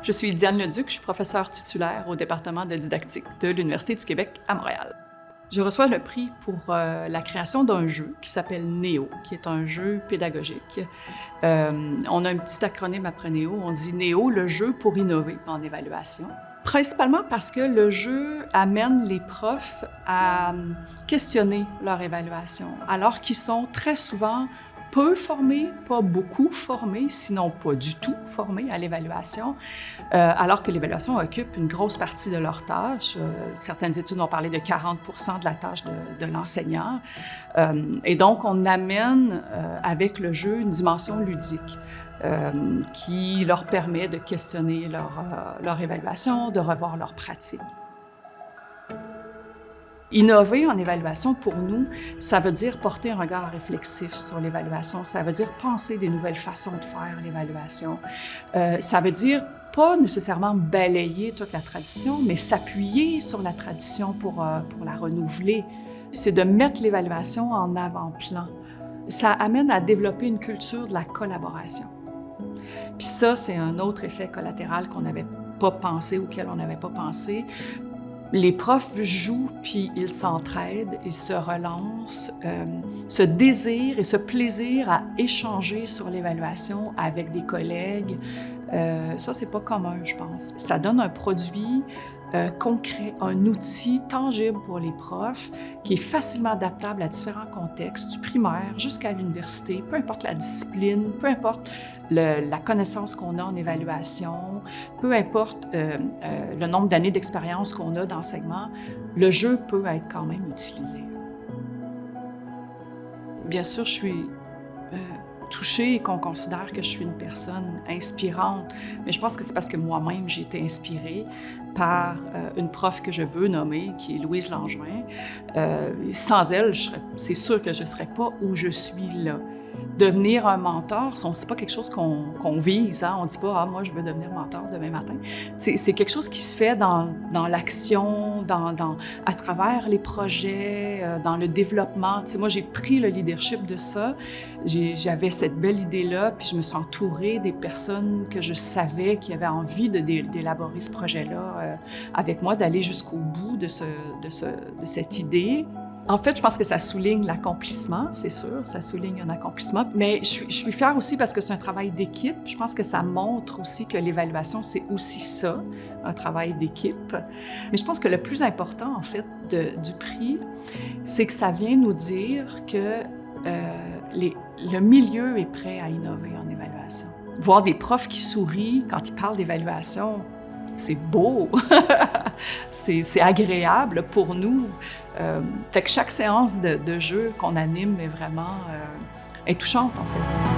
Je suis Diane Leduc, je suis professeure titulaire au département de didactique de l'Université du Québec à Montréal. Je reçois le prix pour la création d'un jeu qui s'appelle NEO, qui est un jeu pédagogique. On a un petit acronyme après NEO, on dit NEO, le jeu pour innover en évaluation. Principalement parce que le jeu amène les profs à questionner leur évaluation, alors qu'ils sont très souvent peu formés, pas beaucoup formés, sinon pas du tout formés à l'évaluation, alors que l'évaluation occupe une grosse partie de leur tâche. Certaines études ont parlé de 40% de la tâche de l'enseignant. Et donc, on amène avec le jeu une dimension ludique. Qui leur permet de questionner leur évaluation, de revoir leur pratique. Innover en évaluation, pour nous, ça veut dire porter un regard réflexif sur l'évaluation, ça veut dire penser des nouvelles façons de faire l'évaluation. Ça veut dire pas nécessairement balayer toute la tradition, mais s'appuyer sur la tradition pour la renouveler. C'est de mettre l'évaluation en avant-plan. Ça amène à développer une culture de la collaboration. Puis ça, c'est un autre effet collatéral qu'on n'avait pas pensé, auquel on n'avait pas pensé. Les profs jouent, puis ils s'entraident, ils se relancent. Ce désir et ce plaisir à échanger sur l'évaluation avec des collègues, ça, c'est pas commun, je pense. Ça donne un produit concret, un outil tangible pour les profs qui est facilement adaptable à différents contextes, du primaire jusqu'à l'université, peu importe la discipline, peu importe la connaissance qu'on a en évaluation, peu importe le nombre d'années d'expérience qu'on a d'enseignement, le jeu peut être quand même utilisé. Bien sûr, je suis touchée et qu'on considère que je suis une personne inspirante, mais je pense que c'est parce que moi-même, j'ai été inspirée par une prof que je veux nommer, qui est Louise Langevin. Sans elle, c'est sûr que je ne serais pas où je suis là. Devenir un mentor, c'est pas quelque chose qu'on vise, hein? On ne dit pas « Ah, moi, je veux devenir mentor demain matin ». C'est quelque chose qui se fait dans l'action, à travers les projets, dans le développement. Tu sais, moi, j'ai pris le leadership de ça. J'avais cette belle idée-là, puis je me suis entourée des personnes que je savais qui avaient envie d'élaborer ce projet-là avec moi, d'aller jusqu'au bout de cette idée. En fait, je pense que ça souligne l'accomplissement, c'est sûr, ça souligne un accomplissement, mais je suis fière aussi parce que c'est un travail d'équipe. Je pense que ça montre aussi que l'évaluation, c'est aussi ça, un travail d'équipe. Mais je pense que le plus important, en fait, du prix, c'est que ça vient nous dire que le milieu est prêt à innover en évaluation. Voir des profs qui sourient quand ils parlent d'évaluation, c'est beau, c'est agréable pour nous. Fait que chaque séance de jeu qu'on anime est vraiment est touchante, en fait.